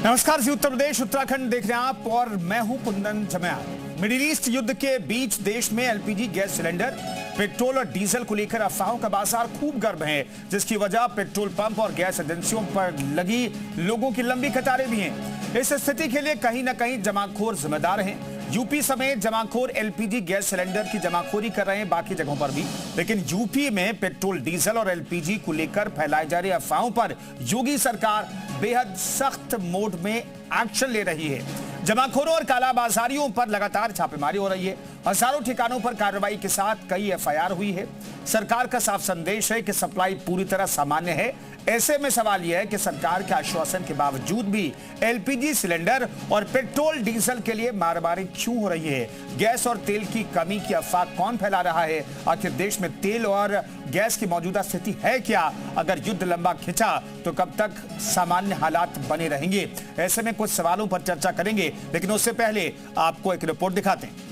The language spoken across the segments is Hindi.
नमस्कार जी, उत्तर प्रदेश उत्तराखंड देख रहे हैं आप और मैं हूं कुंदन जमयाल। मिडिल ईस्ट युद्ध के बीच देश में एलपीजी गैस सिलेंडर, पेट्रोल और डीजल को लेकर अफवाहों का बाजार खूब गर्म है, जिसकी वजह पेट्रोल पंप और गैस एजेंसियों पर लगी लोगों की लंबी कतारें भी हैं। इस स्थिति के लिए कहीं ना कहीं जमाखोर जिम्मेदार हैं। यूपी समेत जमाखोर एलपीजी गैस सिलेंडर की जमाखोरी कर रहे हैं बाकी जगहों पर भी, लेकिन यूपी में पेट्रोल, डीजल और एलपीजी को लेकर फैलाई जा रही अफवाहों पर योगी सरकार बेहद सख्त मोड में एक्शन ले रही है। जमाखोरों और कालाबाजारियों पर लगातार छापेमारी हो रही है। हजारों ठिकानों पर कार्रवाई के साथ कई एफआईआर हुई है। सरकार का साफ संदेश है कि सप्लाई पूरी तरह सामान्य है। ऐसे में सवाल यह है कि सरकार के आश्वासन के बावजूद भी एलपीजी सिलेंडर और पेट्रोल डीजल के लिए मारामारी क्यों हो रही है? गैस और तेल की कमी की अफवाह कौन फैला रहा है? आखिर देश में तेल और गैस की मौजूदा स्थिति है क्या? अगर युद्ध लंबा खिंचा तो कब तक सामान्य हालात बने रहेंगे? ऐसे में कुछ सवालों पर चर्चा करेंगे, लेकिन उससे पहले आपको एक रिपोर्ट दिखाते हैं।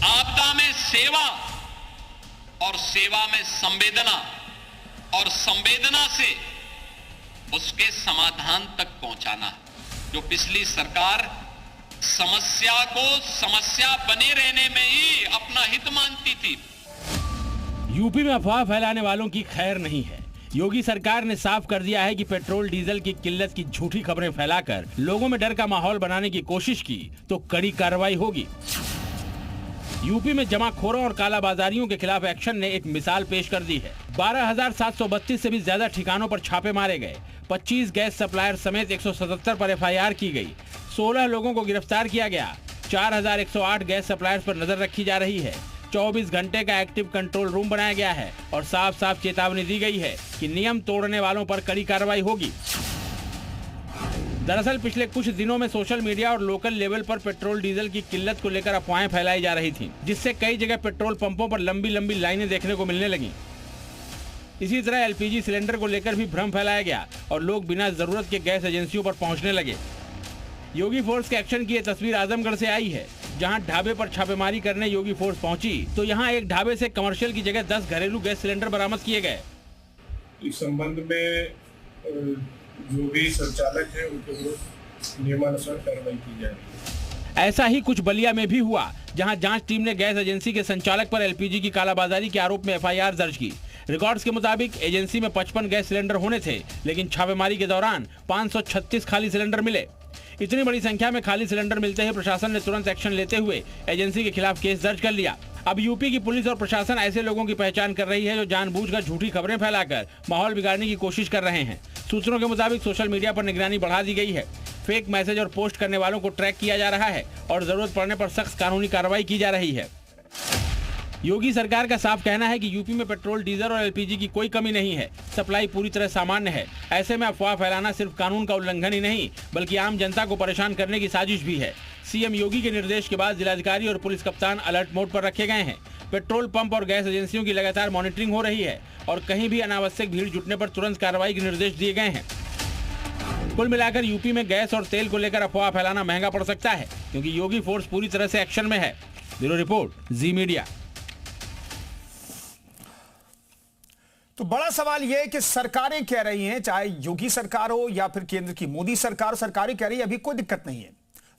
आपदा में सेवा और सेवा में संवेदना और संवेदना से उसके समाधान तक पहुंचाना, जो पिछली सरकार समस्या को समस्या बने रहने में ही अपना हित मानती थी। यूपी में अफवाह फैलाने वालों की खैर नहीं है। योगी सरकार ने साफ कर दिया है कि पेट्रोल डीजल की किल्लत की झूठी खबरें फैलाकर लोगों में डर का माहौल बनाने की कोशिश की तो कड़ी कार्रवाई होगी। यूपी में जमाखोरों और कालाबाजारियों के खिलाफ एक्शन ने एक मिसाल पेश कर दी है। 12,732 से भी ज्यादा ठिकानों पर छापे मारे गए। 25 गैस सप्लायर समेत 177 पर एफआईआर की गई। 16 लोगों को गिरफ्तार किया गया। 4,108 गैस सप्लायर्स पर नजर रखी जा रही है। 24 घंटे का एक्टिव कंट्रोल रूम बनाया गया है और साफ साफ चेतावनी दी गई है कि नियम तोड़ने वालों पर कड़ी कार्रवाई होगी। दरअसल पिछले कुछ दिनों में सोशल मीडिया और लोकल लेवल पर पेट्रोल डीजल की किल्लत को लेकर अफवाहें फैलाई जा रही थीं, जिससे कई जगह पेट्रोल पंपों पर लंबी लंबी लाइनें देखने को मिलने लगीं। इसी तरह एलपीजी सिलेंडर को लेकर भी भ्रम फैलाया गया और लोग बिना जरूरत के गैस एजेंसियों पर पहुंचने लगे। योगी फोर्स के एक्शन की ये तस्वीर आजमगढ़ से आई है, जहां ढाबे पर छापेमारी करने योगी फोर्स पहुंची तो यहां एक ढाबे से कमर्शियल की जगह 10 घरेलू गैस सिलेंडर बरामद किए गए। इस संबंध में जो भी संचालक है उनके विरुद्ध नियमानुसार कार्रवाई की जाएगी। ऐसा ही कुछ बलिया में भी हुआ, जहां जांच टीम ने गैस एजेंसी के संचालक पर एलपीजी की कालाबाजारी के आरोप में एफआईआर दर्ज की। रिकॉर्ड्स के मुताबिक एजेंसी में 55 गैस सिलेंडर होने थे, लेकिन छापेमारी के दौरान 536 खाली सिलेंडर मिले। इतनी बड़ी संख्या में खाली सिलेंडर मिलते ही प्रशासन ने तुरंत एक्शन लेते हुए एजेंसी के खिलाफ केस दर्ज कर लिया। अब यूपी की पुलिस और प्रशासन ऐसे लोगों की पहचान कर रही है जो जानबूझकर झूठी खबरें फैलाकर माहौल बिगाड़ने की कोशिश कर रहे हैं। सूत्रों के मुताबिक सोशल मीडिया पर निगरानी बढ़ा दी गई है। फेक मैसेज और पोस्ट करने वालों को ट्रैक किया जा रहा है और जरूरत पड़ने पर सख्त कानूनी कार्रवाई की जा रही है। योगी सरकार का साफ कहना है कि यूपी में पेट्रोल, डीजल और एलपीजी की कोई कमी नहीं है। सप्लाई पूरी तरह सामान्य है। ऐसे में अफवाह फैलाना सिर्फ कानून का उल्लंघन ही नहीं, बल्कि आम जनता को परेशान करने की साजिश भी है। सीएम योगी के निर्देश के बाद जिलाधिकारी और पुलिस कप्तान अलर्ट मोड पर रखे गए हैं। पेट्रोल पंप और गैस एजेंसियों की लगातार मॉनिटरिंग हो रही है और कहीं भी अनावश्यक भीड़ जुटने पर तुरंत कार्रवाई के निर्देश दिए गए हैं। कुल मिलाकर यूपी में गैस और तेल को लेकर अफवाह फैलाना महंगा पड़ सकता है, क्योंकि योगी फोर्स पूरी तरह से एक्शन में है। ब्यूरो रिपोर्ट, जी मीडिया। तो बड़ा सवाल यह है कि सरकारें कह रही हैं, चाहे योगी सरकार हो या फिर केंद्र की मोदी सरकार, सरकारें कह रही है अभी कोई दिक्कत नहीं है।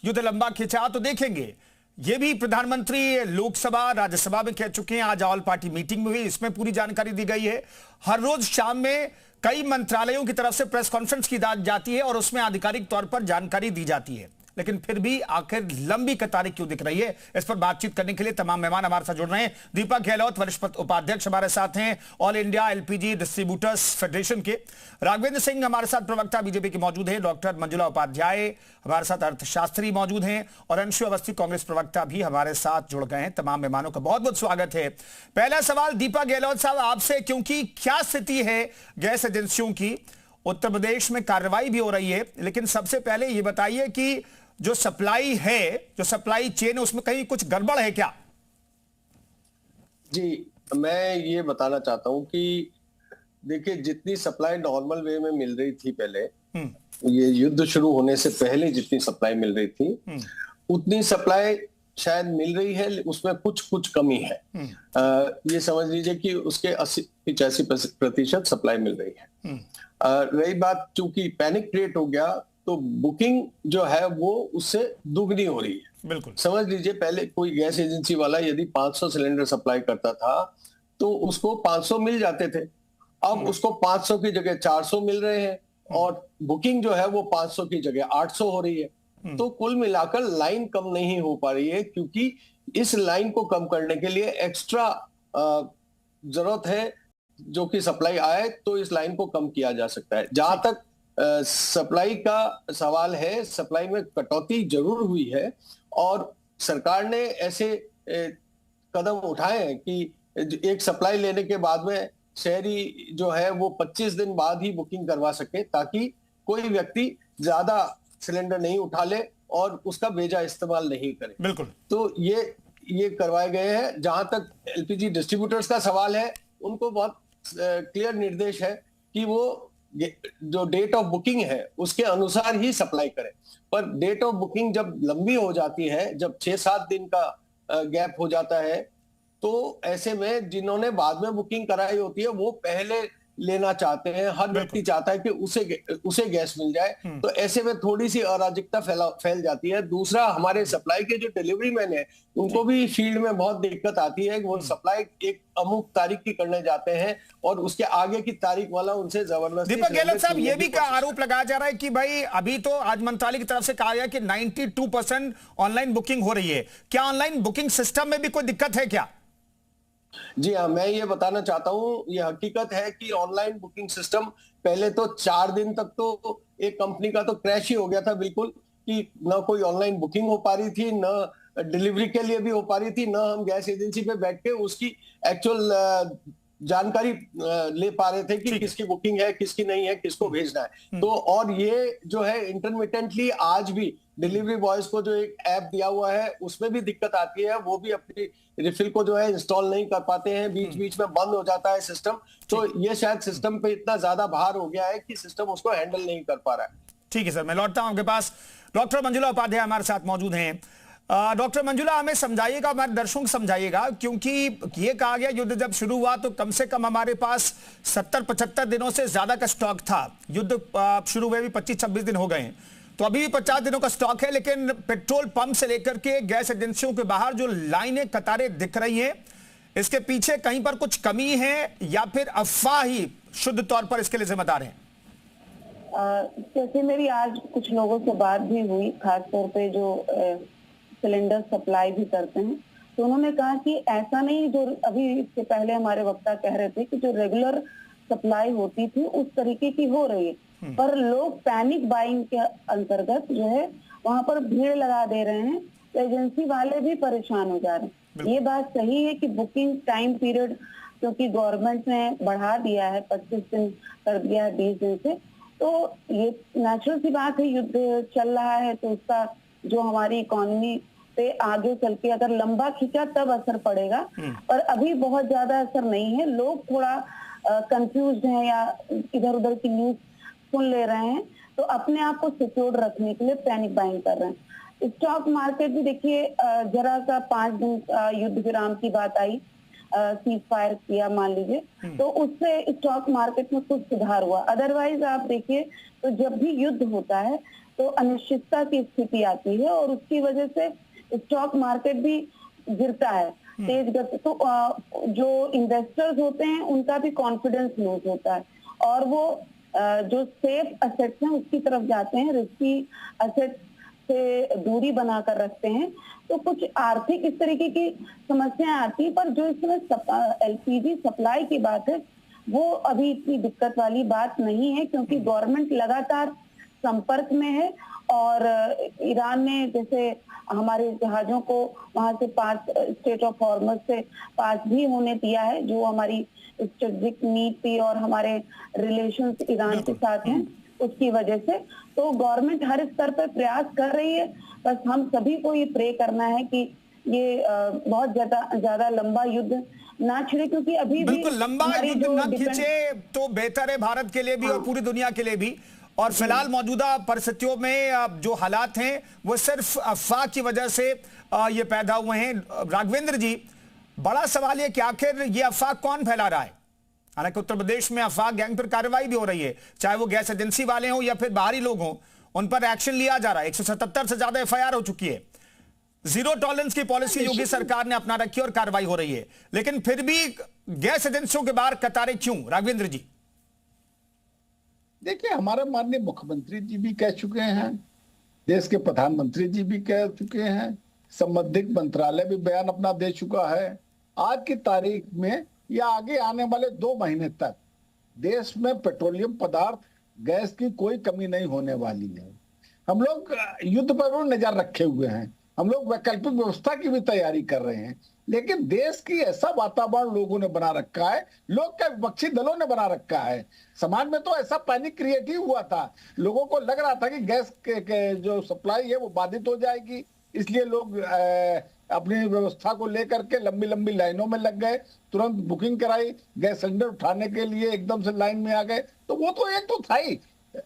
युद्ध लंबा खिंचा तो देखेंगे। ये भी प्रधानमंत्री लोकसभा, राज्यसभा में कह चुके हैं। आज ऑल पार्टी मीटिंग में हुई, इसमें पूरी जानकारी दी गई है। हर रोज शाम में कई मंत्रालयों की तरफ से प्रेस कॉन्फ्रेंस की जाती है और उसमें आधिकारिक तौर पर जानकारी दी जाती है, लेकिन फिर भी आखिर लंबी कतारें क्यों दिख रही है? इस पर बातचीत करने के लिए तमाम मेहमान हमारे साथ जुड़ रहे हैं। दीपक गहलोत, वरिष्ठ उपाध्यक्ष हमारे साथ हैं all India LPG distributors federation के। राघवेंद्र सिंह हमारे साथ प्रवक्ता बीजेपी के मौजूद हैं। डॉक्टर मंजुला उपाध्याय हमारे साथ अर्थशास्त्री मौजूद हैं और अंशु अवस्थी कांग्रेस प्रवक्ता भी हमारे साथ जुड़ गए हैं। तमाम मेहमानों का बहुत बहुत स्वागत है। पहला सवाल दीपक गहलोत साहब आपसे, क्योंकि क्या स्थिति है गैस एजेंसियों की? उत्तर प्रदेश में कार्रवाई भी हो रही है, लेकिन सबसे पहले ये बताइए कि जो सप्लाई है, जो सप्लाई चेन है, उसमें कहीं कुछ गड़बड़ है क्या? जी, मैं ये बताना चाहता हूं कि देखिए, जितनी सप्लाई नॉर्मल वे में मिल रही थी पहले, ये युद्ध शुरू होने से पहले जितनी सप्लाई मिल रही थी, उतनी सप्लाई शायद मिल रही है, उसमें कुछ कुछ कमी है। ये समझ लीजिए कि उसके 80-85% सप्लाई मिल रही है। रही बात, चूंकि पैनिक क्रिएट हो गया तो बुकिंग जो है वो उससे दुगनी हो रही है। बिल्कुल समझ लीजिए, पहले कोई गैस एजेंसी वाला यदि 500 सिलेंडर सप्लाई करता था तो उसको 500 मिल जाते थे। अब उसको 500 की जगह 400 मिल रहे हैं और बुकिंग जो है वो 500 की जगह 800 हो रही है। तो कुल मिलाकर लाइन कम नहीं हो पा रही है, क्योंकि इस लाइन को कम करने के लिए एक्स्ट्रा जरूरत है जो कि सप्लाई आए तो इस लाइन को कम किया जा सकता है। जहां तक सप्लाई का सवाल है, सप्लाई में कटौती जरूर हुई है और सरकार ने ऐसे कदम उठाए हैं कि एक सप्लाई लेने के बाद में शहरी जो है वो 25 दिन बाद ही बुकिंग करवा सके, ताकि कोई व्यक्ति ज्यादा सिलेंडर नहीं उठा ले और उसका बेजा इस्तेमाल नहीं करे। बिल्कुल। तो ये करवाए गए हैं। जहां तक एलपीजी डिस्ट्रीब्यूटर्स का सवाल है, उनको बहुत क्लियर निर्देश है कि वो जो डेट ऑफ बुकिंग है उसके अनुसार ही सप्लाई करें। पर डेट ऑफ बुकिंग जब लंबी हो जाती है, जब 6-7 दिन का गैप हो जाता है, तो ऐसे में जिन्होंने बाद में बुकिंग कराई होती है वो पहले लेना चाहते हैं। हर व्यक्ति चाहता है कि उसे गैस मिल जाए, तो ऐसे में थोड़ी सी अराजकता फैल जाती है। दूसरा, हमारे सप्लाई के जो डिलीवरी मैन है उनको भी फील्ड में बहुत दिक्कत आती है। वो सप्लाई एक अमुक तारीख की करने जाते हैं और उसके आगे की तारीख वाला उनसे जबरदस्ती। दीपक गहलोत साहब, ये भी आरोप लगाया जा रहा है कि भाई अभी तो आज मंत्रालय की तरफ से कहा गया कि 92% ऑनलाइन बुकिंग हो रही है। क्या ऑनलाइन बुकिंग सिस्टम में भी कोई दिक्कत है क्या? जी हाँ, मैं ये बताना चाहता हूँ, ये हकीकत है कि ऑनलाइन बुकिंग सिस्टम पहले तो 4 दिन तक तो एक कंपनी का तो क्रैश ही हो गया था बिल्कुल, कि ना कोई ऑनलाइन बुकिंग हो पा रही थी, ना डिलीवरी के लिए भी हो पा रही थी, ना हम गैस एजेंसी पे बैठ के उसकी एक्चुअल जानकारी ले पा रहे थे कि किसकी बुकिंग है, किसकी नहीं है, किसको भेजना है। तो और ये जो है इंटरमिटेंटली आज भी डिलीवरी बॉयज को जो एक ऐप दिया हुआ है उसमें भी दिक्कत आती है। वो भी अपनी रिफिल को जो है इंस्टॉल नहीं कर पाते हैं, बीच बीच में बंद हो जाता है सिस्टम। तो ये शायद सिस्टम पे इतना ज्यादा भार हो गया है कि सिस्टम उसको हैंडल नहीं कर पा रहा है। ठीक है सर, मैं लौटता हूं आपके पास। डॉक्टर मंजुला उपाध्याय हमारे साथ मौजूद हैं। डॉक्टर मंजुला, हमें समझाइएगा, हमारे दर्शकों को समझाइएगा, क्योंकि ये कहा गया युद्ध जब शुरू हुआ तो कम से कम हमारे पास 70-75 दिनों से ज्यादा का स्टॉक था। युद्ध शुरू हुए भी 25-26 दिन हो गए हैं, तो अभी भी 50 दिनों का स्टॉक है। लेकिन पेट्रोल पंप से लेकर के गैस एजेंसियों के बाहर जो लाइनें, कतारें दिख रही हैं, इसके पीछे कहीं पर कुछ कमी है या फिर अफवाह ही शुद्ध तौर पर इसके लिए जिम्मेदार है? जैसे मेरी आज कुछ लोगों से बात भी हुई, खासतौर पे जो सिलेंडर सप्लाई भी करते हैं, तो उन्होंने कहा कि ऐसा नहीं, जो अभी इससे पहले हमारे वक्ता कह रहे थे कि जो रेगुलर सप्लाई होती थी उस तरीके की हो रही है, पर लोग पैनिक बाइंग के अंतर्गत जो है वहां पर भीड़ लगा दे रहे हैं, तो एजेंसी वाले भी परेशान हो जा रहे हैं। ये बात सही है कि बुकिंग टाइम पीरियड क्योंकि गवर्नमेंट ने बढ़ा दिया है, 25 दिन कर दिया है 20 दिन से, तो ये नेचुरल सी बात है। युद्ध चल रहा है तो उसका जो हमारी इकोनॉमी पे आगे चल के अगर लंबा खींचा तब असर पड़ेगा, पर अभी बहुत ज्यादा असर नहीं है। लोग थोड़ा कंफ्यूज हैं या इधर उधर की न्यूज सुन ले रहे हैं, तो अपने आप को सिक्योर रखने के लिए पैनिक बाइंग कर रहे हैं। स्टॉक मार्केट भी देखिए, जरा सा 5 दिन युद्ध विराम की बात आई, सीज फायर किया मान लीजिए, तो उससे स्टॉक मार्केट में कुछ सुधार हुआ। अदरवाइज आप देखिए तो जब भी युद्ध होता है तो अनिश्चितता की स्थिति आती है और उसकी वजह से स्टॉक मार्केट भी गिरता है तेज गति। तो जो इन्वेस्टर्स होते हैं उनका भी कॉन्फिडेंस लूज होता है और वो जो सेफ असेट्स हैं उसकी तरफ जाते हैं, रिस्की असेट्स से दूरी बनाकर रखते हैं। तो कुछ आर्थिक इस तरीके की समस्याएं आती है, पर जो इसमें एलपीजी सप्लाई की बात है वो अभी इतनी दिक्कत वाली बात नहीं है, क्योंकि गवर्नमेंट लगातार संपर्क में है और ईरान ने जैसे हमारे जहाजों को वहां से पास, स्टेट ऑफ हॉर्मज से पास भी होने दिया है, जो हमारी स्ट्रेटेजिक नीति और हमारे रिलेशंस ईरान के साथ हैं उसकी वजह से। तो गवर्नमेंट हर स्तर पर प्रयास कर रही है, बस हम सभी को ये प्रे करना है कि ये बहुत ज्यादा लंबा युद्ध ना छिड़े, क्योंकि अभी बिल्कुल लंबा युद्ध ना खींचे तो बेहतर है भारत के लिए भी और पूरी दुनिया के लिए भी। और फिलहाल मौजूदा परिस्थितियों में जो हालात हैं वो सिर्फ अफवाह की वजह से ये पैदा हुए हैं। राघवेंद्र जी, बड़ा सवाल ये कि आखिर ये अफवाह कौन फैला रहा है? हालांकि उत्तर प्रदेश में अफवाह गैंग पर कार्रवाई भी हो रही है, चाहे वो गैस एजेंसी वाले हों या फिर बाहरी लोग हों, उन पर एक्शन लिया जा रहा है। 177 से ज्यादा एफआईआर हो चुकी है। जीरो टॉलरेंस की पॉलिसी योगी सरकार ने अपना रखी और कार्रवाई हो रही है, लेकिन फिर भी गैस एजेंसियों के बाहर कतारें क्यों? राघवेंद्र जी, देखिए, हमारे माननीय मुख्यमंत्री जी भी कह चुके हैं, देश के प्रधानमंत्री जी भी कह चुके हैं, संबंधित मंत्रालय भी बयान अपना दे चुका है। आज की तारीख में या आगे आने वाले 2 महीने तक देश में पेट्रोलियम पदार्थ गैस की कोई कमी नहीं होने वाली है। हम लोग युद्ध पर नजर रखे हुए हैं, हम लोग वैकल्पिक व्यवस्था की भी तैयारी कर रहे हैं, लेकिन देश की ऐसा वातावरण लोगों ने बना रखा है, लोग क्या विपक्षी दलों ने बना रखा है। समाज में तो ऐसा पैनिक क्रिएट ही हुआ था, लोगों को लग रहा था कि गैस के जो सप्लाई है वो बाधित हो जाएगी, इसलिए लोग अपनी व्यवस्था को लेकर के लंबी लंबी लाइनों में लग गए, तुरंत बुकिंग कराई, गैस सिलेंडर उठाने के लिए एकदम से लाइन में आ गए। तो वो तो एक तो था ही,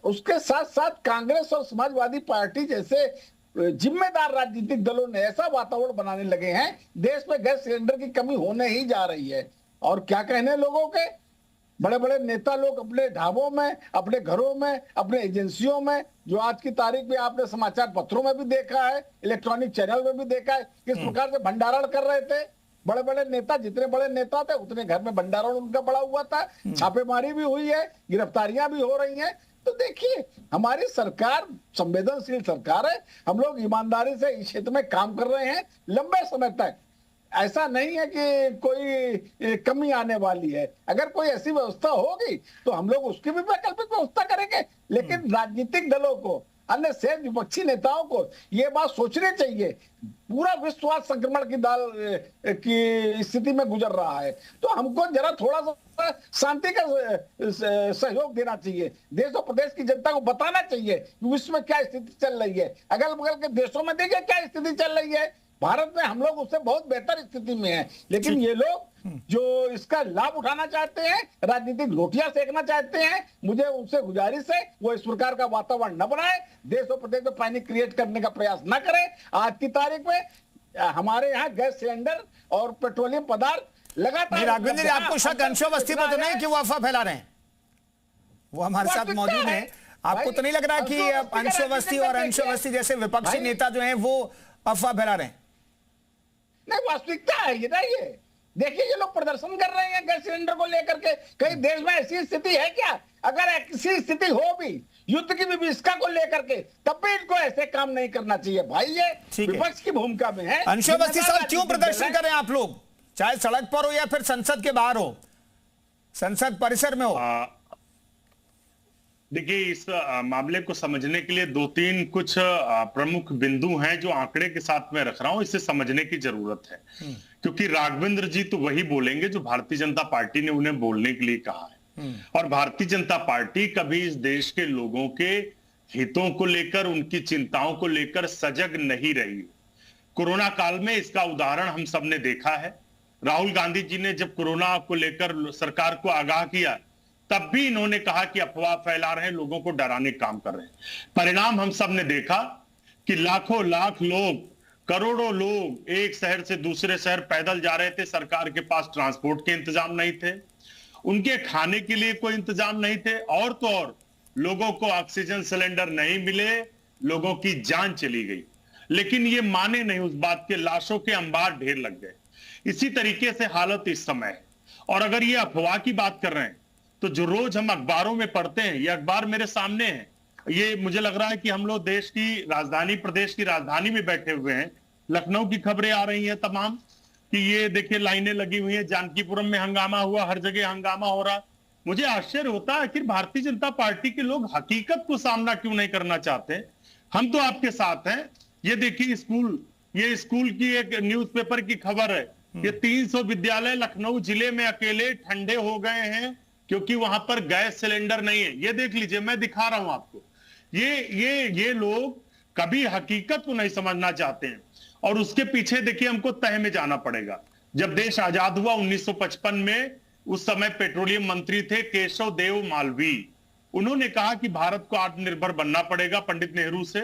उसके साथ साथ कांग्रेस और समाजवादी पार्टी जैसे जिम्मेदार राजनीतिक दलों ने ऐसा वातावरण बनाने लगे हैं, देश में गैस सिलेंडर की कमी होने ही जा रही है। और क्या कहने लोगों के, बड़े बड़े नेता लोग अपने ढाबों में, अपने घरों में, अपने एजेंसियों में, जो आज की तारीख में आपने समाचार पत्रों में भी देखा है, इलेक्ट्रॉनिक चैनल में भी देखा है, किस प्रकार से भंडारण कर रहे थे। बड़े बड़े नेता, जितने बड़े नेता थे उतने घर में भंडारण उनका बड़ा हुआ था, छापेमारी भी हुई है, गिरफ्तारियां भी हो रही हैं। तो देखिए, हमारी सरकार संवेदनशील सरकार है, हम लोग ईमानदारी से इस क्षेत्र में काम कर रहे हैं लंबे समय तक। ऐसा नहीं है कि कोई कमी आने वाली है। अगर कोई ऐसी व्यवस्था होगी तो हम लोग उसकी भी वैकल्पिक व्यवस्था करेंगे, लेकिन राजनीतिक दलों को, अन्य शेष विपक्षी नेताओं को ये बात सोचनी चाहिए, पूरा विश्व आज संक्रमण की दाल की स्थिति में गुजर रहा है, तो हमको जरा थोड़ा सा शांति का सहयोग देना चाहिए। देश और प्रदेश की जनता को बताना चाहिए कि विश्व में क्या स्थिति चल रही है, अगल बगल के देशों में देखिए क्या स्थिति चल रही है। भारत में हम लोग उससे बहुत बेहतर स्थिति में हैं, लेकिन ये लोग जो इसका लाभ उठाना चाहते हैं, राजनीतिक रोटियां सेकना चाहते हैं, मुझे उनसे गुजारिश है वो इस प्रकार का वातावरण न बनाए, देश और प्रदेश में पैनिक क्रिएट करने का प्रयास न करें। आज की तारीख में हमारे यहाँ गैस सिलेंडर और पेट्रोलियम पदार्थ लगातार। राघवेंद्र, आपको शक अंशु अवस्थी पर तो नहीं कि वो अफवाह फैला रहे हैं? वो हमारे साथ मौजूद है, आपको तो नहीं लग रहा कि अंशु अवस्थी और अंशु अवस्थी जैसे विपक्षी नेता जो है वो अफवाह फैला रहे हैं? नहीं, वास्तविकता है ये ना। ये देखिए, ये लोग प्रदर्शन कर रहे हैं गैस सिलेंडर को लेकर के। कहीं देश में ऐसी स्थिति है क्या? अगर ऐसी स्थिति हो भी, युद्ध की विभीषिका को लेकर के, तब भी इनको ऐसे काम नहीं करना चाहिए भाई। ये विपक्ष की भूमिका में है। अंशु अवस्थी साहब, क्यों प्रदर्शन कर रहे हैं आप लोग, चाहे सड़क पर हो या फिर संसद के बाहर हो, संसद परिसर में हो? देखिए, इस मामले को समझने के लिए 2-3 कुछ प्रमुख बिंदु हैं जो आंकड़े के साथ में रख रहा हूं, इसे समझने की जरूरत है। क्योंकि राघवेंद्र जी तो वही बोलेंगे जो भारतीय जनता पार्टी ने उन्हें बोलने के लिए कहा है, और भारतीय जनता पार्टी कभी इस देश के लोगों के हितों को लेकर, उनकी चिंताओं को लेकर सजग नहीं रही। कोरोना काल में इसका उदाहरण हम सब ने देखा है। राहुल गांधी जी ने जब कोरोना को लेकर सरकार को आगाह किया, तब भी इन्होंने कहा कि अफवाह फैला रहे हैं, लोगों को डराने का काम कर रहे हैं। परिणाम हम सब ने देखा कि लाखों लाख लोग, करोड़ों लोग एक शहर से दूसरे शहर पैदल जा रहे थे। सरकार के पास ट्रांसपोर्ट के इंतजाम नहीं थे, उनके खाने के लिए कोई इंतजाम नहीं थे, और तो और लोगों को ऑक्सीजन सिलेंडर नहीं मिले, लोगों की जान चली गई। लेकिन ये माने नहीं उस बात के, लाशों के अंबार ढेर लग गए। इसी तरीके से हालत इस समय है। और अगर ये अफवाह की बात कर रहे हैं तो जो रोज हम अखबारों में पढ़ते हैं, ये अखबार मेरे सामने है, ये मुझे लग रहा है कि हम लोग देश की राजधानी, प्रदेश की राजधानी में बैठे हुए हैं। लखनऊ की खबरें आ रही हैं तमाम कि ये देखिए लाइनें लगी हुई हैं, जानकीपुरम में हंगामा हुआ, हर जगह हंगामा हो रहा। मुझे आश्चर्य होता है कि भारतीय जनता पार्टी के लोग हकीकत को सामना क्यों नहीं करना चाहते। हम तो आपके साथ हैं। ये देखिए ये स्कूल की एक न्यूज़पेपर की खबर है, ये 300 विद्यालय लखनऊ जिले में अकेले ठंडे हो गए हैं क्योंकि वहां पर गैस सिलेंडर नहीं है। ये देख लीजिए, मैं दिखा रहा हूं आपको। ये लोग कभी हकीकत को नहीं समझना चाहते हैं, और उसके पीछे देखिए हमको तह में जाना पड़ेगा। जब देश आजाद हुआ 1955 में, उस समय पेट्रोलियम मंत्री थे केशव देव मालवीय। उन्होंने कहा कि भारत को आत्मनिर्भर बनना पड़ेगा पंडित नेहरू से,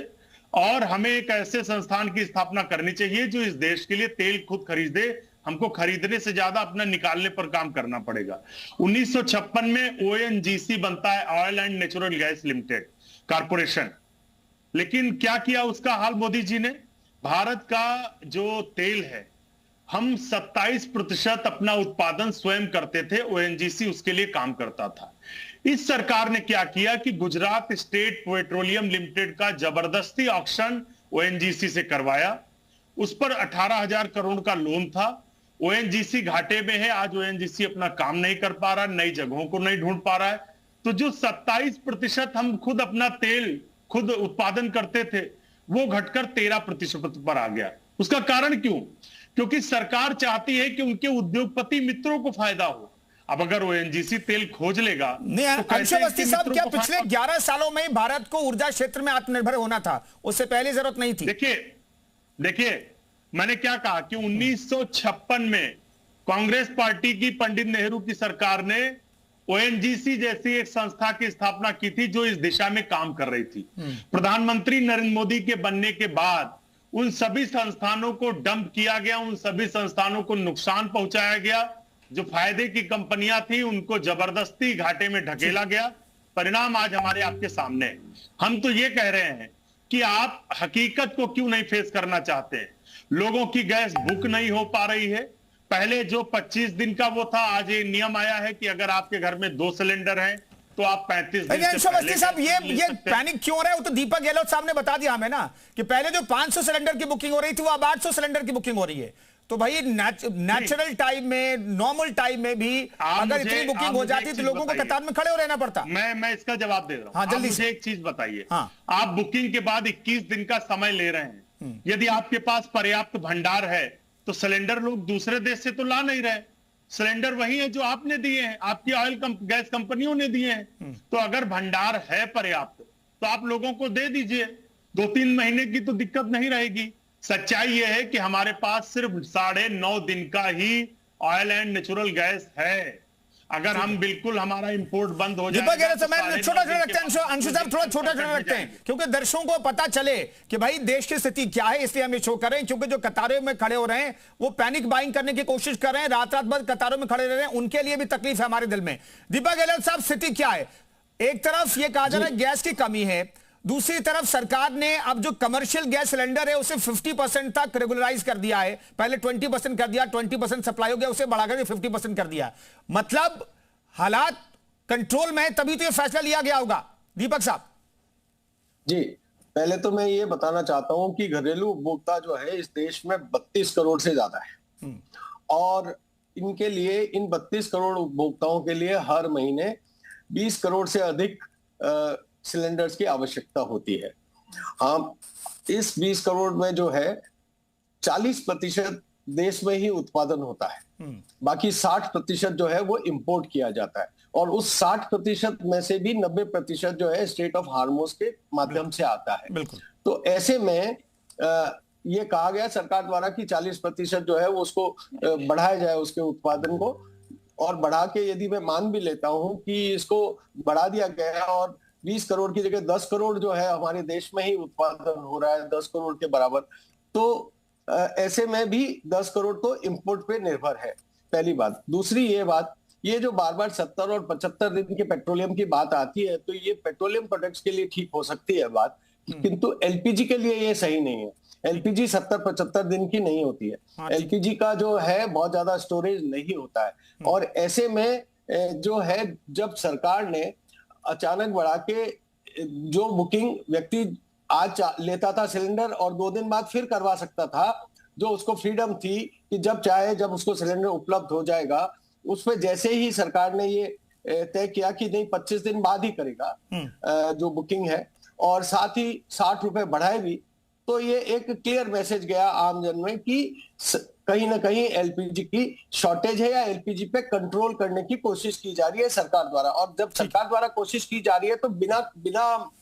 और हमें एक ऐसे संस्थान की स्थापना करनी चाहिए जो इस देश के लिए तेल खुद खरीदे, हमको खरीदने से ज्यादा अपना निकालने पर काम करना पड़ेगा। 1956 में ONGC बनता है, oil and natural gas limited corporation. लेकिन क्या किया उसका हाल मोदी जी ने? भारत का जो तेल है, हम 27% अपना उत्पादन स्वयं करते थे, ONGC उसके लिए काम करता था। इस सरकार ने क्या किया कि गुजरात स्टेट पेट्रोलियम लिमिटेड का जबरदस्ती ऑक्शन ONGC से करवाया। उस पर 18,000 करोड़ का लोन था। ONGC घाटे में है, आज ONGC अपना काम नहीं कर पा रहा, नई जगहों को नहीं ढूंढ पा रहा है। तो जो 27% हम खुद अपना तेल खुद उत्पादन करते थे, वो घटकर 13% पर आ गया। उसका कारण क्यों? क्योंकि सरकार चाहती है कि उनके उद्योगपति मित्रों को फायदा हो। अब अगर ONGC तेल खोज लेगा नहीं, तो अंशु अवस्थी साहब, क्या पिछले 11 सालों में भारत को ऊर्जा क्षेत्र में आत्मनिर्भर होना था? उससे पहले जरूरत नहीं थी। देखिए मैंने क्या कहा कि 1956 में कांग्रेस पार्टी की पंडित नेहरू की सरकार ने ONGC जैसी एक संस्था की स्थापना की थी जो इस दिशा में काम कर रही थी। प्रधानमंत्री नरेंद्र मोदी के बनने के बाद उन सभी संस्थानों को डंप किया गया, उन सभी संस्थानों को नुकसान पहुंचाया गया। जो फायदे की कंपनियां थी उनको जबरदस्ती घाटे में ढकेला गया। परिणाम आज हमारे आपके सामने है। हम तो ये कह रहे हैं कि आप हकीकत को क्यों नहीं फेस करना चाहते हैं? लोगों की गैस बुक नहीं हो पा रही है। पहले जो 25 दिन का वो था, आज ये नियम आया है कि अगर आपके घर में 2 सिलेंडर हैं तो आप 35 दिन से पहले साहब ये पैनिक क्यों हो रहा है? वो तो दीपक गहलोत साहब ने बता दिया हमें ना कि पहले जो 500 सिलेंडर की बुकिंग हो रही थी वो अब 800 सिलेंडर की बुकिंग हो रही है। तो भाई नेचुरल टाइम में, नॉर्मल टाइम में भी अगर इतनी बुकिंग हो जाती तो लोगों को कतार में खड़े हो रहना पड़ता। मैं इसका जवाब दे रहा हूं। हाँ, जल्दी से एक चीज बताइए। हाँ। आप बुकिंग के बाद 21 दिन का समय ले रहे हैं। यदि आपके पास पर्याप्त भंडार है तो सिलेंडर लोग दूसरे देश से तो ला नहीं रहे। सिलेंडर वही है जो आपने दिए हैं, आपकी गैस कंपनियों ने दिए हैं। तो अगर भंडार है पर्याप्त तो आप लोगों को दे दीजिए। 2-3 महीने की तो दिक्कत नहीं रहेगी। सच्चाई यह है कि हमारे पास सिर्फ 9.5 दिन का ही ऑयल एंड नेचुरल गैस है। अगर हम बिल्कुल हमारा इंपोर्ट बंद हो जाए, छोटा रखते हैं अंशु साहब, थोड़ा छोटा रखते हैं क्योंकि दर्शकों को पता चले कि भाई देश की स्थिति क्या है, इसलिए हम ये शो कर रहे हैं। क्योंकि जो कतारों में खड़े हो रहे हैं वो पैनिक बाइंग करने की कोशिश कर रहे हैं, रात भर कतारों में खड़े रह रहे हैं, उनके लिए भी तकलीफ है हमारे दिल में। दीपक गहलोत साहब, स्थिति क्या है? एक तरफ ये कहा जा रहा है गैस की कमी है, दूसरी तरफ सरकार ने अब जो कमर्शियल गैस सिलेंडर है उसे 50% तक रेगुलराइज कर दिया है। पहले 20% कर दिया, 20% सप्लाई हो गया, उसे बढ़ाकर 50% कर दिया। मतलब हालात कंट्रोल में है, तभी तो ये फैसला लिया गया होगा। दीपक साहब जी, पहले तो मैं ये बताना चाहता हूं कि घरेलू उपभोक्ता जो है इस देश में 32 करोड़ से ज्यादा है, और इनके लिए, इन 32 करोड़ उपभोक्ताओं के लिए हर महीने 20 करोड़ से अधिक सिलेंडर्स की आवश्यकता होती है। हाँ, इस 20 करोड़ में जो है 40% देश में ही उत्पादन होता है, बाकी 60% जो है वो इंपोर्ट किया जाता है, और उस 60% में से भी 90% जो है स्टेट ऑफ हार्मोस के माध्यम से आता है। बिल्कुल। तो ऐसे में ये कहा गया सरकार द्वारा कि 40% जो है वो उसको बढ़ाया जाए, उसके उत्पादन को, और बढ़ा के यदि मैं मान भी लेता हूं कि इसको बढ़ा दिया गया और 20 करोड़ की जगह 10 करोड़ जो है हमारे देश में ही उत्पादन हो रहा है, 10 करोड़ के बराबर, तो ऐसे में भी 10 करोड़ तो इंपोर्ट पे निर्भर है, पहली बात। दूसरी ये बात, ये जो बार बार 70 और 75 दिन के पेट्रोलियम की बात आती है, तो ये पेट्रोलियम प्रोडक्ट्स के लिए ठीक हो सकती है बात, किंतु एलपीजी के लिए ये सही नहीं है। एलपीजी 70-75 दिन की नहीं होती है। एलपीजी का जो है बहुत ज्यादा स्टोरेज नहीं होता है, और ऐसे में जो है जब सरकार ने अचानक बढ़ा के जो बुकिंग व्यक्ति आज लेता था सिलेंडर और 2 दिन बाद फिर करवा सकता था, जो उसको फ्रीडम थी कि जब चाहे जब उसको सिलेंडर उपलब्ध हो जाएगा, उसमें जैसे ही सरकार ने ये तय किया कि नहीं 25 दिन बाद ही करेगा जो बुकिंग है, और साथ ही 60 रुपए बढ़ाए भी, तो ये एक क्लियर मैसेज गया आम जन में कि कहीं ना कहीं एलपीजी की शॉर्टेज है या एलपीजी पे कंट्रोल करने की कोशिश की जा रही है सरकार द्वारा। और जब सरकार द्वारा कोशिश की जा रही है तो बिना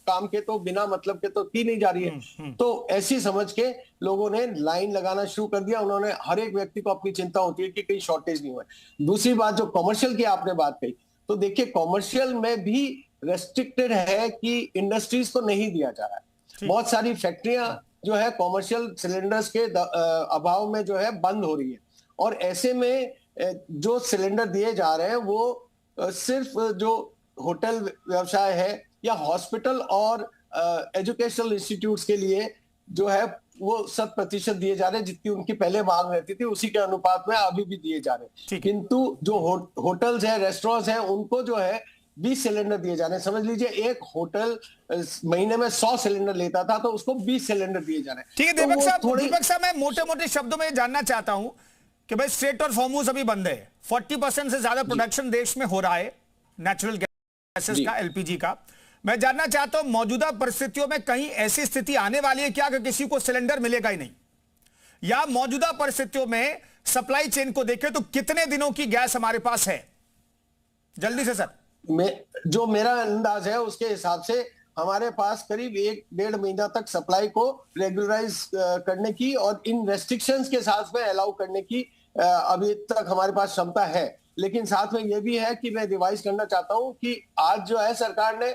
काम के, तो बिना मतलब के तो की नहीं जा रही है। तो ऐसी समझ के लोगों ने लाइन लगाना शुरू कर दिया। उन्होंने, हर एक व्यक्ति को अपनी चिंता होती है कि कहीं शॉर्टेज नहीं हुआ। दूसरी बात, जो कॉमर्शियल की आपने बात कही, तो देखिए कॉमर्शियल में भी रेस्ट्रिक्टेड है कि इंडस्ट्रीज को नहीं दिया जा रहा है। बहुत सारी फैक्ट्रियां जो है कॉमर्शियल सिलेंडर्स के अभाव में जो है बंद हो रही है, और ऐसे में जो सिलेंडर दिए जा रहे हैं वो सिर्फ जो होटल व्यवसाय है या हॉस्पिटल और एजुकेशनल इंस्टीट्यूट्स के लिए जो है वो 100% दिए जा रहे हैं, जितनी उनकी पहले मांग रहती थी उसी के अनुपात में अभी भी दिए जा रहे हैं। किंतु जो होटल्स है, रेस्टोरेंट्स हैं, उनको जो है 20 सिलेंडर दिए जा रहे हैं। समझ लीजिए एक होटल महीने में 100 सिलेंडर लेता था तो उसको 20 सिलेंडर दिए जा रहे हैं। ठीक है दीपक साहब, मैं मोटे मोटे शब्दों में जानना चाहता हूं कि भाई स्ट्रेट और फॉर्मूज अभी बंद है, 40% से ज्यादा प्रोडक्शन देश में हो रहा है नेचुरल गैसेस का, एलपीजी का। मैं जानना चाहता हूं मौजूदा परिस्थितियों में कहीं ऐसी स्थिति आने वाली है क्या कि किसी को सिलेंडर मिलेगा ही नहीं, या मौजूदा परिस्थितियों में सप्लाई चेन को देखें तो कितने दिनों की गैस हमारे पास है? जल्दी से सर। जो मेरा अंदाज है उसके हिसाब से हमारे पास करीब 1-1.5 महीना तक सप्लाई को रेगुलराइज करने की और इन रेस्ट्रिक्शंस के साथ में अलाउ करने की अभी तक हमारे पास क्षमता है। लेकिन साथ में यह भी है कि मैं रिवाइज करना चाहता हूं कि आज जो है सरकार ने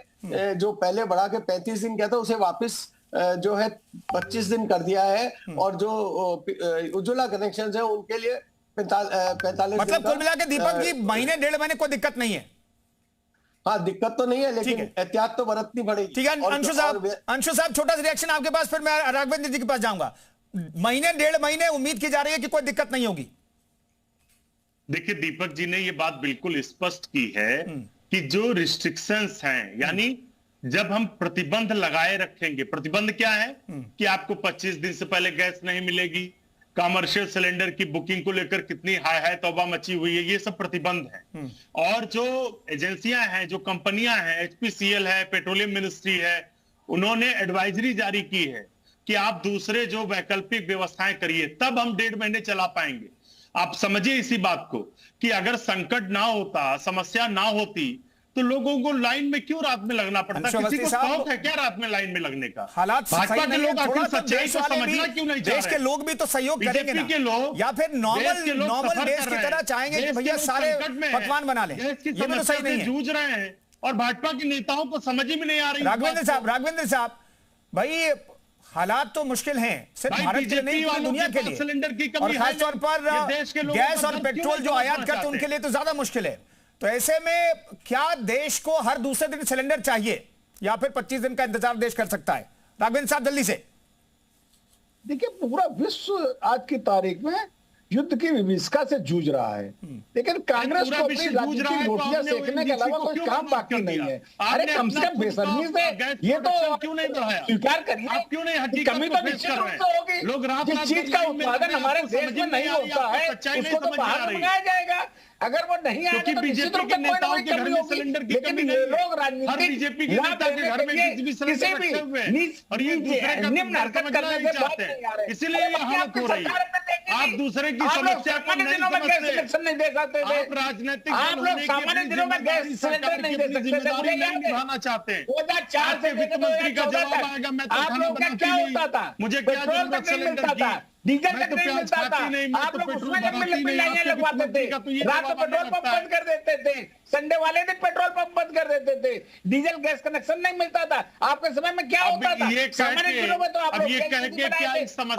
जो पहले बढ़ा के 35 दिन किया था उसे वापस जो है 25 दिन कर दिया है, और जो उज्ज्वला कनेक्शन है उनके लिए 45 मतलब कुल मिला के दीपक जी महीने 1.5 महीने कोई दिक्कत नहीं है। हाँ, दिक्कत तो नहीं है, लेकिन एहतियात तो बरतनी पड़ेगी। ठीक है अंशु साहब छोटा सा रिएक्शन आपके पास, फिर मैं राघवेंद्र जी के पास जाऊंगा। महीने 1.5 महीने उम्मीद की जा रही है कि कोई दिक्कत नहीं होगी। देखिए दीपक जी ने ये बात बिल्कुल स्पष्ट की है कि जो रिस्ट्रिक्शंस हैं, यानी जब हम प्रतिबंध लगाए रखेंगे, प्रतिबंध क्या है कि आपको 25 दिन से पहले गैस नहीं मिलेगी, कमर्शियल सिलेंडर की बुकिंग को लेकर कितनी हाय हाय तौबा मची हुई है, ये सब प्रतिबंध है। और जो एजेंसियां हैं, जो कंपनियां हैं, एचपीसीएल है, पेट्रोलियम मिनिस्ट्री है, उन्होंने एडवाइजरी जारी की है कि आप दूसरे जो वैकल्पिक व्यवस्थाएं करिए, तब हम 1.5 महीने चला पाएंगे। आप समझिए इसी बात को कि अगर संकट ना होता, समस्या ना होती, तो लोगों को लाइन में क्यों रात में लगना पड़ता? किसी को शौक है क्या रात में लाइन में लगने का? हालात भाजपा के लोग आखिर सच्चाई को समझना क्यों नहीं चाह रहे? देश के लोग भी तो सहयोग करेंगे ना, के लोग या फिर नॉर्मल देश की तरह चाहेंगे कि भैया सारे पकवान बना लें। ये भी तो सही नहीं है। जूझ रहे हैं और भाजपा के नेताओं को समझ ही नहीं आ रही। राघवेंद्र साहब भाई हालात तो मुश्किल हैं, सिर्फ भारत के नहीं पूरी दुनिया के लिए, सिलेंडर की कमी, और खासतौर पर गैस और पेट्रोल जो आयात करते हैं उनके लिए तो ज्यादा मुश्किल है। तो ऐसे में क्या देश को हर दूसरे दिन सिलेंडर चाहिए या फिर 25 दिन का इंतजार देश कर सकता है? राघवेंद्र साहब जल्दी से। देखिए पूरा विश्व आज की तारीख में युद्ध की विभीषिका से जूझ रहा है, लेकिन कांग्रेस को अपनी राजनीतिक रोटियां सेकने के अलावा कोई काम बाकी नहीं है। अरे कम से कम बेशर्मी से ये तो क्यों नहीं बढ़ाया? स्वीकार करिए, आप क्यों नहीं हकीकत कमी तो निश्चित रूप से होगी। लोग जिस चीज का उत्पादन हमारे देश में नहीं होता है उसको तो बाहर मंगाया जाएगा। अगर वो नहीं आएगा तो निश्चित रूप से कोई ना कोई कमी होगी, लेकिन ये लोग राजनीतिक लाभ लेने के लिए किसी भी निम्न हरकत करने से बात नहीं आ रहे, इसीलिए ये हालत हो रही है। आप दूसरे की समस्या को नहीं समझते, नहीं दे सकते थे। आप राजनीतिक आप लोग सामान्य दिनों में गैस सिलेंडर नहीं दे सकते थे। मुझे याद है निभाना चाहते हैं। 2004 से वित्त मंत्री का जवाब आएगा, मैं आप लोग का क्या होता था? मुझे क्या पेट्रोल तक नहीं मिलता था, डीजल तक नहीं मिलता था। आप लोग उसमें जब लाइनें लगवाते थे, रात को पेट्रोल पंप बंद कर देते थे, संडे वाले दिन पेट्रोल पंप बंद कर देते थे, डीजल गैस कनेक्शन नहीं मिलता था। आपके समय में क्या होता था? सामान्य दिनों में तो आप लोग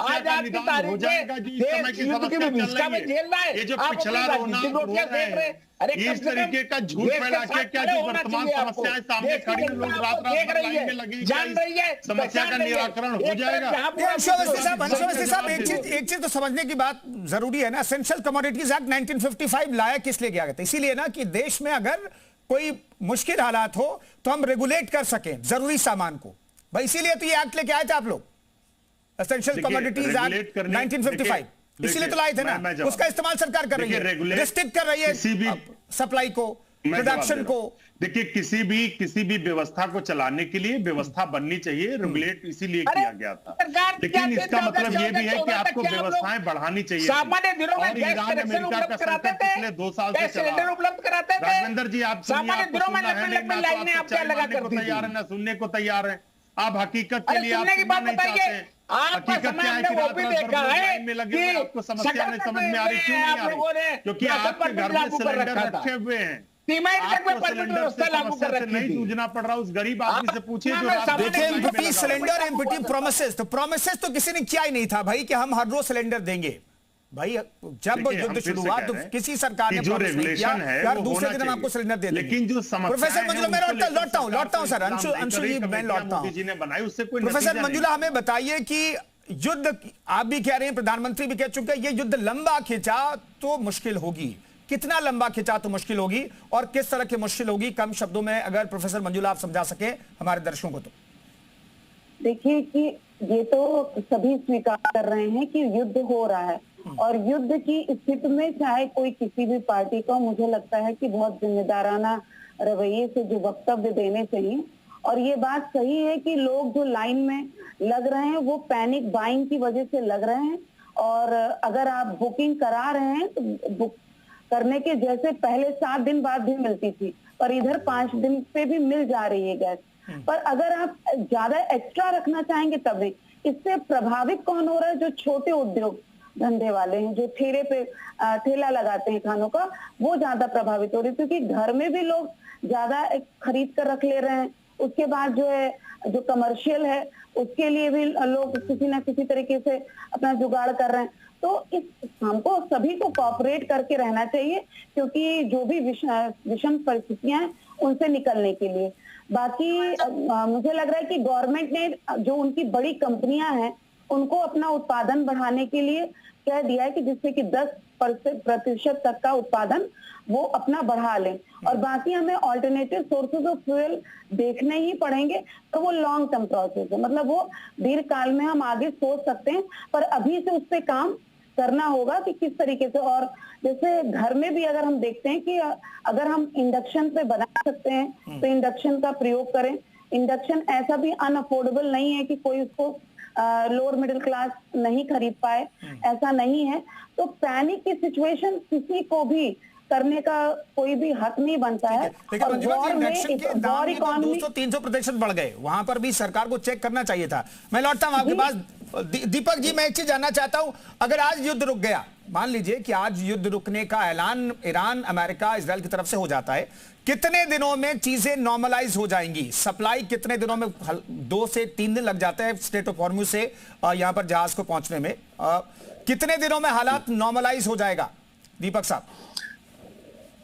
आज आपकी तारीख में देश युद्ध की विभीषिका में झेल रहा है। ये जो आप पिछला राजनीतिक रोटियां देख रहे हैं। अरे इस तरीके का झूठ फैला के क्या जो वर्तमान समस्याएं सामने खड़ी हैं, लोग रात रात लाइन में लगे, जान रही है, समस्या का निराकरण हो जाएगा। अंशुवस्थी साहब एक चीज तो समझने की बात जरूरी है ना, एसेंशियल कमोडिटीज एक्ट 1955 लाया किस लिए गया था? इसीलिए ना कि देश में अगर कोई मुश्किल हालात हो तो हम रेगुलेट कर सकें जरूरी सामान को। भाई इसीलिए तो ये एक्ट लेके आए थे आप लोग, एसेंशियल कमोडिटीज एक्ट 1955, इसीलिए तो लाए थे ना। उसका इस्तेमाल सरकार कर रही है, रिस्ट्रिक्ट कर रही है सप्लाई को, प्रोडक्शन को। देखिए किसी भी व्यवस्था को चलाने के लिए व्यवस्था बननी चाहिए, रेगुलेट इसीलिए किया गया था। लेकिन इसका मतलब ये भी है कि आपको व्यवस्थाएं बढ़ानी चाहिए। सामान्य दिनों में और ईरान अमेरिका का संकट पिछले 2 साल से चला। उपलब्ध कराते थे राघवेंद्र जी, आप सामान्य दिनों में लाइनें आप क्या लगा करती थी? तैयार है ना सुनने को तैयार है। आप हकीकत के लिए सुनने की बात बताइए। आपका समय हमने वो भी देखा है कि आपको समस्या नहीं समझ में आ रही, क्यों नहीं आ रही? क्योंकि आपके घर में सिलेंडर रखे हुए हैं। तिमाही में सिलेंडर व्यवस्था लागू कर रखी नहीं थी। जूझना पड़ रहा उस गरीब आदमी से पूछिए जो देखिए एमपीटी सिलेंडर एमपीटी प्रोमिसेस, तो प्रोमिसेस तो किसी ने किया ही नहीं था भाई कि हम हर रोज सिलेंडर देंगे। भाई जब युद्ध शुरू हुआ तो किसी सरकार ने प्रॉमिस नहीं किया यार दूसरे दिन हम आपको सिलेंडर दे देंगे। लेकिन जो प्रोफेसर मंजुला, मैं लौटता हूं सर, अंशु जी मैं लौटता हूं। जी ने बनाई उससे कोई प्रोफेसर मंजुला हमें बताइए कि युद्ध, आप भी कह रहे हैं, प्रधानमंत्री भी कह चुके हैं, ये युद्ध लंबा खिंचा तो मुश्किल होगी, कितना लंबा खिंचा तो मुश्किल होगी और किस तरह की मुश्किल होगी, कम शब्दों में अगर प्रोफेसर मंजुला आप समझा सके हमारे दर्शकों को। तो देखिए कि ये तो सभी स्वीकार कर रहे हैं कि युद्ध हो रहा है और युद्ध की स्थिति में चाहे कोई किसी भी पार्टी को, मुझे लगता है कि बहुत जिम्मेदाराना रवैये से जो वक्तव्य देने चाहिए। और ये बात सही है कि लोग जो लाइन में लग रहे हैं वो पैनिक बाइंग की वजह से लग रहे हैं और अगर आप बुकिंग करा रहे हैं तो बुक करने के जैसे पहले 7 दिन बाद भी मिलती थी पर इधर 5 दिन पे भी मिल जा रही है गैस। पर अगर आप ज्यादा एक्स्ट्रा रखना चाहेंगे तब इससे प्रभावित कौन हो रहा है? जो छोटे उद्योग धंधे वाले हैं, जो ठेले पे ठेला लगाते हैं खानों का, वो ज्यादा प्रभावित हो रहे हैं क्योंकि घर में भी लोग ज्यादा खरीद कर रख ले रहे हैं। उसके बाद जो है जो कमर्शियल है उसके लिए भी लोग किसी ना किसी तरीके से अपना जुगाड़ कर रहे हैं। तो इस हमको सभी को कोऑपरेट करके रहना चाहिए क्योंकि जो भी विषम परिस्थितियां हैं उनसे निकलने के लिए। बाकी मुझे लग रहा है कि गवर्नमेंट ने जो उनकी बड़ी कंपनियां हैं उनको अपना उत्पादन बढ़ाने के लिए कह दिया है कि जिससे कि 10% तक का उत्पादन वो अपना बढ़ा लें और बाकी हमें ऑल्टरनेटिव सोर्सेज ऑफ फ्यूल देखने ही पड़ेंगे। तो वो लॉन्ग टर्म प्रोसेस है, मतलब वो दीर्घ काल में हम आगे सोच सकते हैं पर अभी से उस पर काम करना होगा कि किस तरीके से। और जैसे घर में भी अगर हम देखते हैं कि अगर हम इंडक्शन पे बना सकते हैं तो इंडक्शन का प्रयोग करें। इंडक्शन ऐसा भी अनअफोर्डेबल नहीं है कि कोई उसको लोअर मिडिल क्लास नहीं खरीद पाए, ऐसा नहीं है। तो पैनिक की सिचुएशन किसी को भी करने का कोई भी हक नहीं बनता है। और वॉर में 200-300% बढ़ गए, वहां पर भी सरकार को चेक करना चाहिए था। मैं लौटता हूं आपके पास। दीपक जी, मैं एक चीज जानना चाहता हूं, अगर आज युद्ध रुक गया, मान लीजिए कि आज युद्ध रुकने का ऐलान ईरान, अमेरिका, इजराइल की तरफ से हो जाता है, कितने दिनों में चीजें नॉर्मलाइज हो जाएंगी? सप्लाई कितने दिनों में? 2 से 3 दिन लग जाते हैं स्ट्रेट ऑफ हॉर्मुज से यहां पर जहाज को पहुंचने में। कितने दिनों में हालात नॉर्मलाइज हो जाएगा दीपक साहब?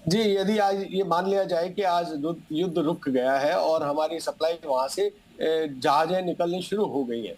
जी, यदि आज ये मान लिया जाए कि आज युद्ध रुक गया है और हमारी सप्लाई वहां से जहाजें निकलनी शुरू हो गई है,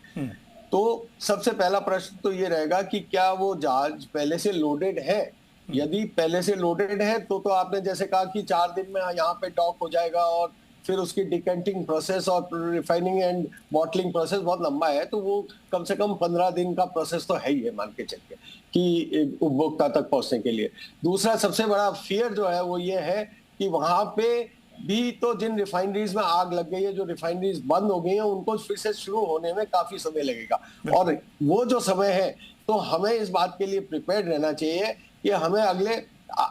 तो सबसे पहला प्रश्न तो ये रहेगा कि क्या वो जहाज पहले से लोडेड है? यदि पहले से लोडेड है तो आपने जैसे कहा कि 4 दिन में यहाँ पे डॉक हो जाएगा और फिर उसकी डिकेंटिंग प्रोसेस और रिफाइनिंग एंड बॉटलिंग प्रोसेस बहुत लंबा है, तो वो कम से कम 15 दिन का प्रोसेस तो है ही है, मान के चलिए, कि उपभोक्ता तक पहुंचने के लिए। दूसरा सबसे बड़ा फियर जो है वो ये है कि वहां पे भी तो जिन रिफाइनरीज में आग लग गई है, जो रिफाइनरीज बंद हो गई है, उनको फिर से शुरू होने में काफी समय लगेगा और वो जो समय है तो हमें इस बात के लिए प्रिपेयर्ड रहना चाहिए कि हमें अगले,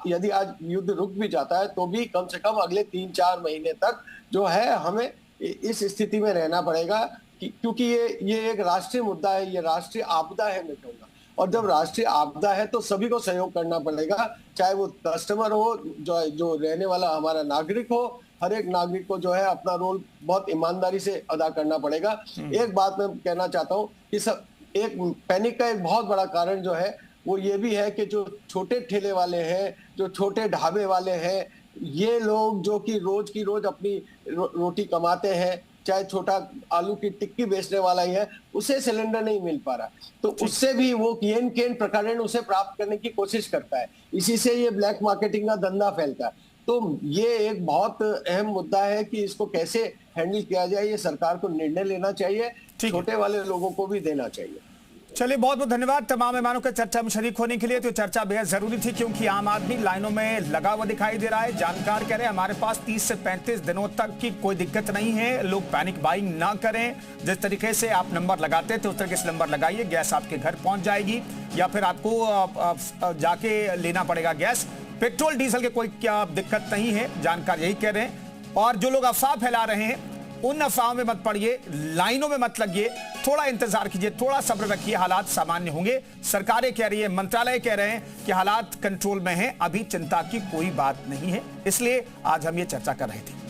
यदि आज युद्ध रुक भी जाता है तो भी कम से कम अगले 3-4 महीने तक जो है हमें इस स्थिति में रहना पड़ेगा क्योंकि ये एक राष्ट्रीय मुद्दा है, ये राष्ट्रीय आपदा है मैं कहूँगा। और जब राष्ट्रीय आपदा है तो सभी को सहयोग करना पड़ेगा, चाहे वो कस्टमर हो, जो रहने वाला हमारा नागरिक हो, हर एक नागरिक को जो है अपना रोल बहुत ईमानदारी से अदा करना पड़ेगा। एक बात मैं कहना चाहता हूँ कि सब एक पैनिक का एक बहुत बड़ा कारण जो है वो ये भी है कि जो छोटे ठेले वाले हैं, जो छोटे ढाबे वाले हैं, ये लोग जो कि रोज की रोज अपनी रोटी कमाते हैं, चाहे छोटा आलू की टिक्की बेचने वाला ही है, उसे सिलेंडर नहीं मिल पा रहा, तो उससे भी वो केन प्रकरण उसे प्राप्त करने की कोशिश करता है, इसी से ये ब्लैक मार्केटिंग का धंधा फैलता है। तो ये एक बहुत अहम मुद्दा है कि इसको कैसे हैंडल किया जाए, ये सरकार को निर्णय लेना चाहिए, छोटे वाले लोगों को भी देना चाहिए। चलिए, बहुत बहुत धन्यवाद तमाम मेहमानों के चर्चा में शरीक होने के लिए। तो चर्चा बेहद जरूरी थी क्योंकि आम आदमी लाइनों में लगा हुआ दिखाई दे रहा है। जानकार कह रहे हैं हमारे पास 30 से 35 दिनों तक की कोई दिक्कत नहीं है, लोग पैनिक बाइंग ना करें। जिस तरीके से आप नंबर लगाते थे उस तरीके से नंबर लगाइए, गैस आपके घर पहुंच जाएगी या फिर आपको जाके लेना पड़ेगा गैस। पेट्रोल डीजल के कोई क्या दिक्कत नहीं है, जानकार यही कह रहे हैं। और जो लोग अफवाह फैला रहे हैं उन अफवाहों में मत पड़िए, लाइनों में मत लगिए। थोड़ा इंतजार कीजिए, थोड़ा सब्र रखिए, हालात सामान्य होंगे। सरकारें कह रही है, मंत्रालय कह रहे हैं कि हालात कंट्रोल में हैं, अभी चिंता की कोई बात नहीं है, इसलिए आज हम ये चर्चा कर रहे थे।